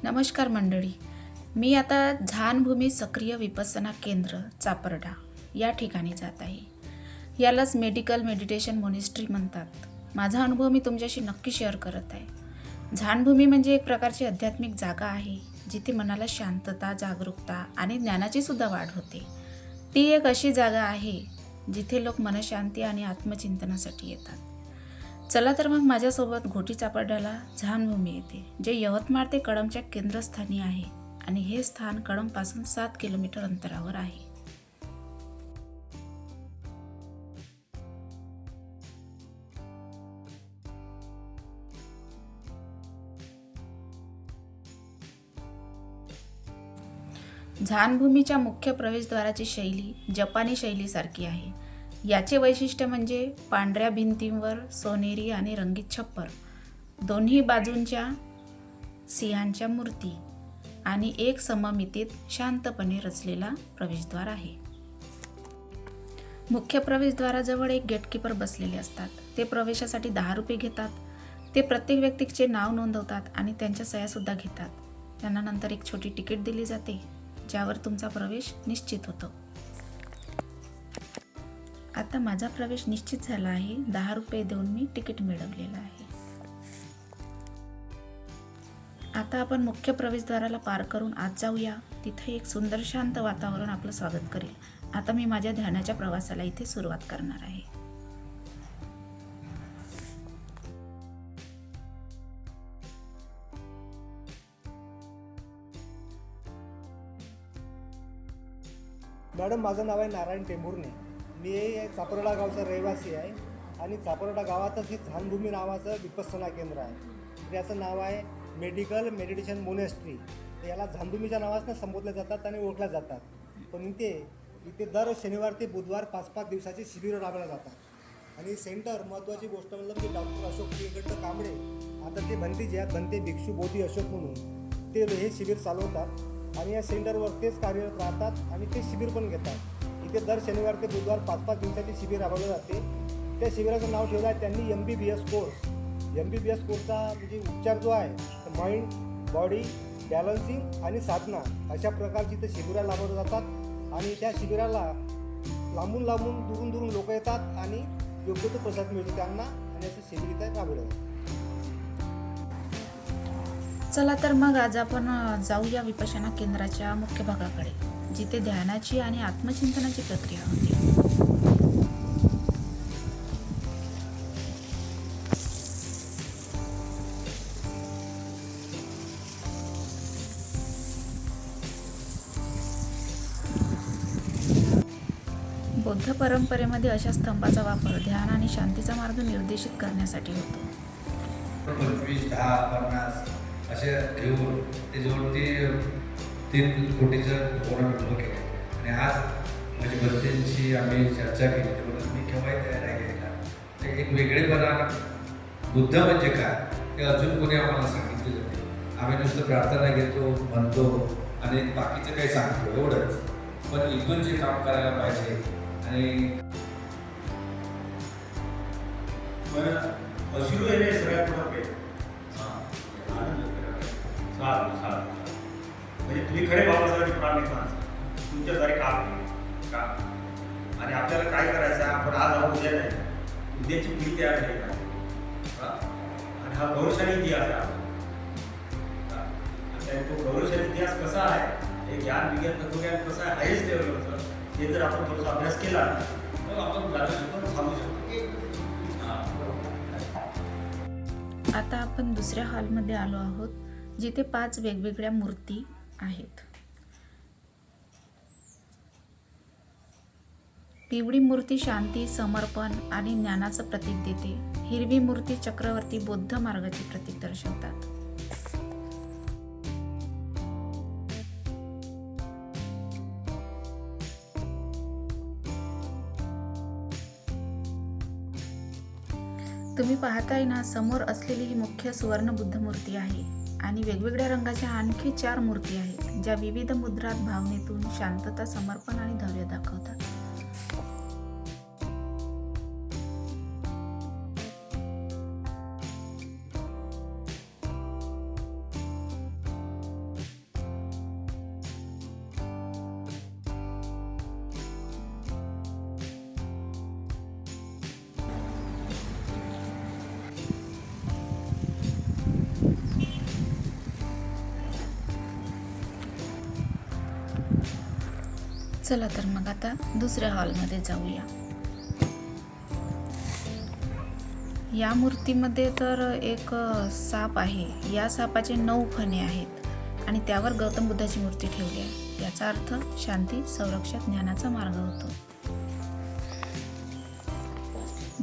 नमस्कार मंडळी. मी आता झानभूमी सक्रिय विपස්සना केंद्र चापर्डा या ठिकाणी जात आहे. यालाच मेडिकल मेडिटेशन मोनेस्ट्री म्हणतात. माझा अनुभव मी तुमच्याशी नक्की शेअर करत आहे. झानभूमी म्हणजे एक प्रकारची आध्यात्मिक जागा आहे जिथे मनाला शांतता, जागरूकता आणि ज्ञानाची सुद्धा वाढ होते. ती एक अशी जागा आहे जिथे लोक मनशांती आणि आत्मचिंतनासाठी येतात. चला तर मग माझ्यासोबत घोटी चापर्ड्याला झानभूमी येते, जे यवतमाळ ते कळंबच्या केंद्रस्थानी आहे आणि हे स्थान कळंबपासून 7 किलोमीटर अंतरावर आहे. झानभूमीच्या मुख्य प्रवेशद्वाराची शैली जपानी शैलीसारखी आहे. याचे वैशिष्ट्य म्हणजे पांढऱ्या भिंतींवर सोनेरी आणि रंगीत छप्पर, दोन्ही बाजूंच्या सिंहांच्या मूर्ती आणि एक सममितीत शांतपणे रचलेला प्रवेशद्वार आहे. मुख्य प्रवेशद्वाराजवळ एक गेटकीपर बसलेले असतात. ते प्रवेशासाठी 10 रुपये घेतात. ते प्रत्येक व्यक्तीचे नाव नोंदवतात आणि त्यांच्या सह्यासुद्धा घेतात. त्यांना नंतर एक छोटी तिकीट दिली जाते, ज्यावर तुमचा प्रवेश निश्चित होतो. आता माझा प्रवेश निश्चित झाला आहे. 10 रुपये देऊन मी तिकीट मिळवलेलं आहे. आता आपण मुख्य प्रवेशद्वाराला पार करून आत जाऊया. तिथे एक सुंदर शांत वातावरण आपलं स्वागत करेल. आता मी माझ्या ध्यानाच्या प्रवासाला इथे सुरुवात करणार आहे. मॅडम, माझं नाव आहे नारायण टेंभुर्णे. मी चापर्डा गावचा रहिवासी आहे आणि चापर्डा गावातच हे झानभूमी नावाचं विपස්සना केंद्र आहे. याचं नाव आहे मेडिकल मेडिटेशन मोनेस्ट्री. याला झानभूमीच्या नावानं संबोधल्या जातात आणि ओळखल्या जातात. पण इथे दर शनिवार ते बुधवार 5-5 दिवसाचे शिबिरं राबवल्या जातात. आणि सेंटर महत्त्वाची गोष्ट म्हणलं की डॉक्टर अशोक पिंगट कांबळे, आता ते बनते भिक्षू बोधी अशोक म्हणून ते हे शिबिर चालवतात आणि या सेंटरवर तेच कार्यरत राहतात आणि ते शिबिर पण घेतात. इथे दर शनिवार ते बुधवार 5-5 दिवसाचे शिबिर राबवले जाते. त्या शिबिराचं नाव ठेवलं आहे त्यांनी MBBS कोर्स. MBBS कोर्सचा म्हणजे उच्चार जो आहे तर माइंड, बॉडी, बॅलन्सिंग आणि साधना अशा प्रकारची इथे शिबिरं राबवली जातात. आणि त्या शिबिराला लांबून दुरून लोक येतात आणि योग्य तो प्रसाद मिळतो त्यांना आणि असं शिबिर इथे राबवलं जातं. चला तर मग आज आपण जाऊया विपश्यना केंद्राच्या मुख्य भागाकडे, जिथे ध्यानाची आणि आत्मचिंतनाची प्रक्रिया होते. बौद्ध परंपरेमध्ये अशा स्तंभाचा वापर ध्यान आणि शांतीचा मार्ग निर्देशित करण्यासाठी होतो. 25, 10, 50 असे घेऊन त्याच्यावरती 3 कोटीचं होणं केलं. आणि आज माझी बत्तींची आम्ही चर्चा केली त्यामुळे मी केव्हाही तयार आहे घ्यायला. ते एक वेगळेपणा बुद्ध म्हणजे काय ते अजून कोणी आम्हाला सांगितलेलं नाही. आम्ही नुसतं प्रार्थना घेतो, म्हणतो आणि बाकीचं काही सांगतो एवढंच. पण इथून जे काम करायला पाहिजे आणि सुरू आहे सगळ्यात मोठा पेट म्हणजे तुम्ही खरे बाबासाहेब प्रामाणिक माणसं तुमच्याद्वारे काम आणि आपल्याला काय करायचं आहे. आपण आज उद्या नाही, उद्याची पिढी तयार झाली का आणि हा गौरवशाली इतिहास आहे. आणि तो गौरवशाली इतिहास कसा आहे, हे ज्ञान विज्ञान तत्वज्ञान कसं आहे हायस्ट लेवलवरचं, हे जर आपण थोडासा अभ्यास केला तर आपण जाणू सांगू शकतो. आता आपण दुसऱ्या हॉलमध्ये आलो आहोत, जिथे 5 वेगवेगळ्या मूर्ती आहेत. पिवळी मूर्ती शांती, समर्पण आणि ज्ञानाचं प्रतीक देते. हिरवी मूर्ती चक्रवर्ती बौद्ध मार्गाचे प्रतीक दर्शवतात. तुम्ही पाहताय ना, समोर असलेली ही मुख्य सुवर्ण बुद्ध मूर्ती आहे आणि वेगवेगळ्या रंगाच्या आणखी 4 मूर्ती आहेत, ज्या विविध मुद्रात भावनेतून शांतता, समर्पण आणि धैर्य दाखवतात. चला तर मग आता दुसऱ्या हॉलमध्ये जाऊया. या मूर्तीमध्ये तर एक साप आहे. या सापाचे 9 फणे आहेत आणि त्यावर गौतम बुद्धाची मूर्ती ठेवली आहे. याचा अर्थ शांती, संरक्षण, ज्ञानाचा मार्ग होतो.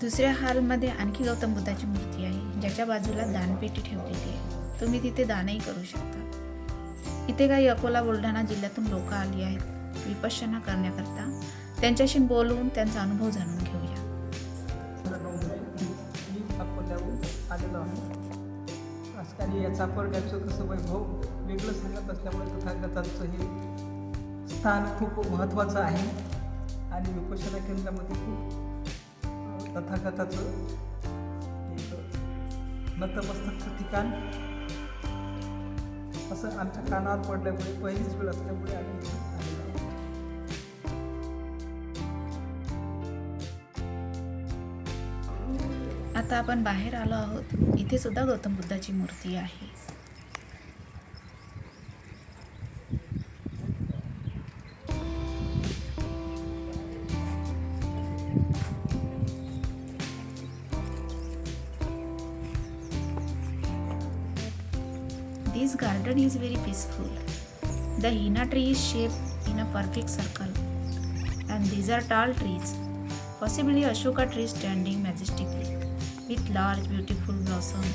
दुसऱ्या हॉलमध्ये आणखी गौतम बुद्धाची मूर्ती आहे, ज्याच्या बाजूला दानपेटी ठेवलेली आहे. तुम्ही तिथे दानही करू शकता. इथे काही अकोला, बुलढाणा जिल्ह्यातून लोक आली आहेत विपश्यना करण्याकरता. त्यांच्याशी बोलून त्यांचा अनुभव जाणून घेऊया. मी अकोल्याहून आलेलो आहे. आजकाल या चापरड्याचं कसं वैभव वेगळं सांगत असल्यामुळे तथागतांचं हे स्थान खूप महत्त्वाचं आहे आणि विपश्यना केंद्रामध्ये खूप तथागताचं एक नतमस्तकचं ठिकाण असं आमच्या कानावर पडल्यामुळे पहिलीच वेळ असल्यामुळे आम्ही इथे आलेलो आहोत. आता आपण बाहेर आलो आहोत. इथे सुद्धा गौतम बुद्धाची मूर्ती आहे. This garden is very peaceful. The henna tree is shaped in a perfect circle, and these are tall trees, possibly Ashoka trees standing majestically with large beautiful blossoms.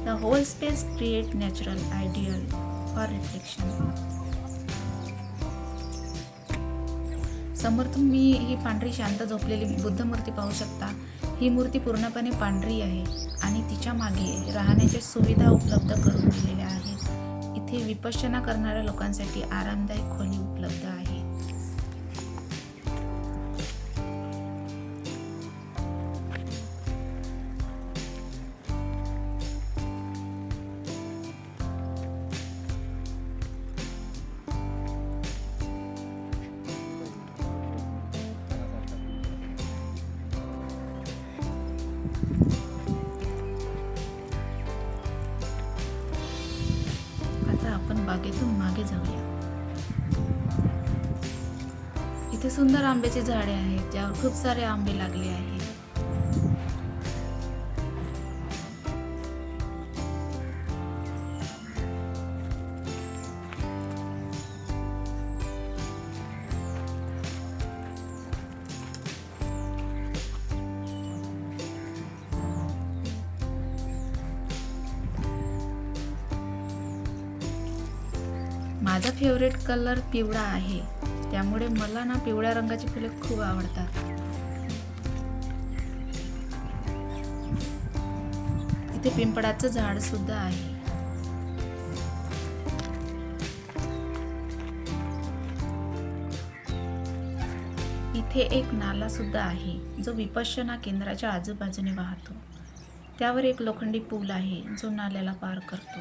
The whole space creates natural ideal for reflection. समोर तुम्ही ही पांढरी शांत झोपलेली बुद्ध मूर्ती पाहू शकता. ही मूर्ती पूर्णपणे पांढरी आहे आणि तिच्या मागे राहण्याच्या सुविधा उपलब्ध करून दिलेल्या आहेत. इथे विपश्यना करणाऱ्या लोकांसाठी आरामदायक खोली उपलब्ध आहे. आता आपण बागेतून मागे जाऊया. इथे सुंदर आंब्याची झाडे आहेत, ज्यावर खूप सारे आंबे लागले आहेत. माझा फेवरेट कलर पिवळा आहे, त्यामुळे मला ना पिवळ्या रंगाची फुले खूप आवडतात. इथे पिंपळाचं झाड सुद्धा आहे. इथे एक नाला सुद्धा आहे, जो विपश्यना केंद्राच्या आजूबाजूने वाहतो. त्यावर एक लोखंडी पूल आहे, जो नाल्याला पार करतो.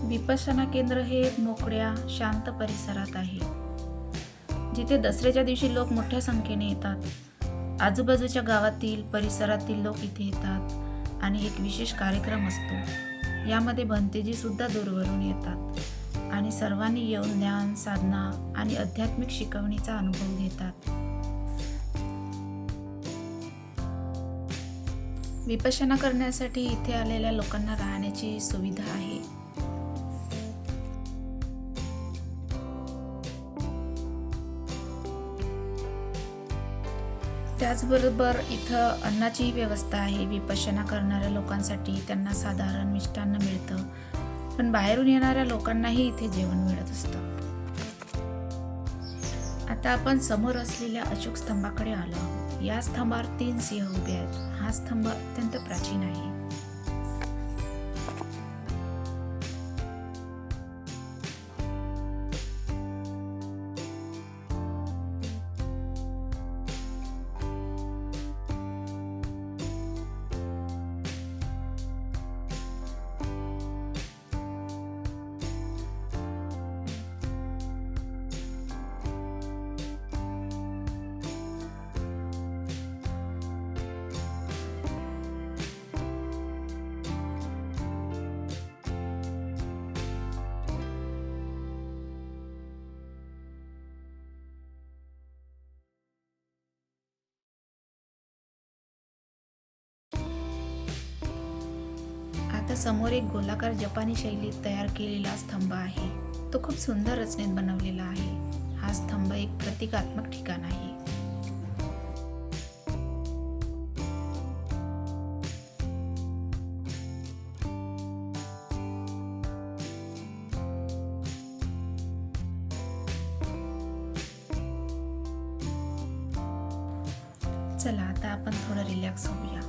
विपश्यना केंद्र हे एक मोकळ्या शांत परिसरात आहे, जिथे दसऱ्याच्या दिवशी लोक मोठ्या संख्येने येतात. आजूबाजूच्या गावातील परिसरातील लोक इथे येतात आणि एक विशेष कार्यक्रम असतो. यामध्ये भंतेजी सुद्धा दूरवरून येतात आणि सर्वांनी येऊन ध्यान, साधना आणि आध्यात्मिक शिकवणीचा अनुभव घेतात. विपश्यना करण्यासाठी इथे आलेल्या लोकांना राहण्याची सुविधा आहे. त्याचबरोबर इथं अन्नाचीही व्यवस्था आहे. विपश्यना करणाऱ्या लोकांसाठी त्यांना साधारण मिष्टान्न मिळतं, पण बाहेरून येणाऱ्या लोकांनाही इथे जेवण मिळत असतं. आता आपण समोर असलेल्या अशोक स्तंभाकडे आलो आहोत. या स्तंभावर 3 सिंह उभे आहेत. हा स्तंभ अत्यंत प्राचीन आहे. माझ्या समोर एक गोलाकार जपानी शैलीत तयार केलेला स्तंभ आहे. तो खूप सुंदर रचनेत बनवलेला आहे. हा स्तंभ एक प्रतिकात्मक ठिकाण आहे. चला आता आपण थोडं रिलॅक्स होऊया,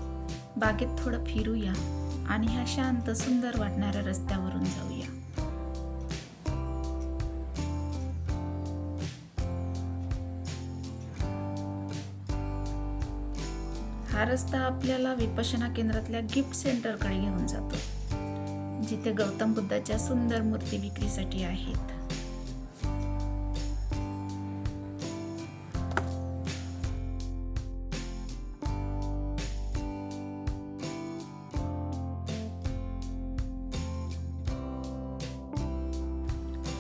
बागेत थोडं फिरूया आणि ह्या शांत सुंदर वाटणाऱ्या रस्त्यावरून जाऊया. हा रस्ता आपल्याला विपश्यना केंद्रातल्या गिफ्ट सेंटरकडे घेऊन जातो, जिथे गौतम बुद्धाच्या सुंदर मूर्ती विक्रीसाठी आहेत.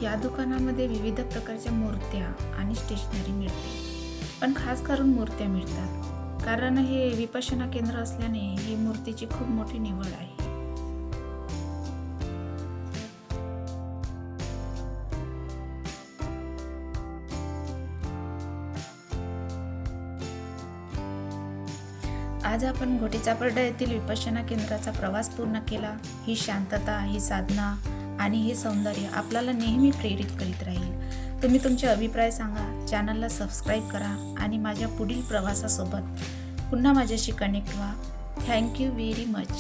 या दुकानामध्ये विविध प्रकारच्या मूर्त्या आणि स्टेशनरी मिळते, पण खास करून मूर्त्या मिळतात, कारण हे विपश्यना केंद्र असल्याने ही मूर्तीची खूप मोठी निवड आहे. आज आपण घोटी चापर्डा येथील विपश्यना केंद्राचा प्रवास पूर्ण केला. ही शांतता, ही साधना आणि हे सौंदर्य आपल्याला नेहमी प्रेरित करीत राहील. तुम्ही तुमचे अभिप्राय सांगा, चॅनलला सबस्क्राईब करा आणि माझ्या पुढील प्रवासासोबत पुन्हा माझ्याशी कनेक्ट व्हा. Thank you very much.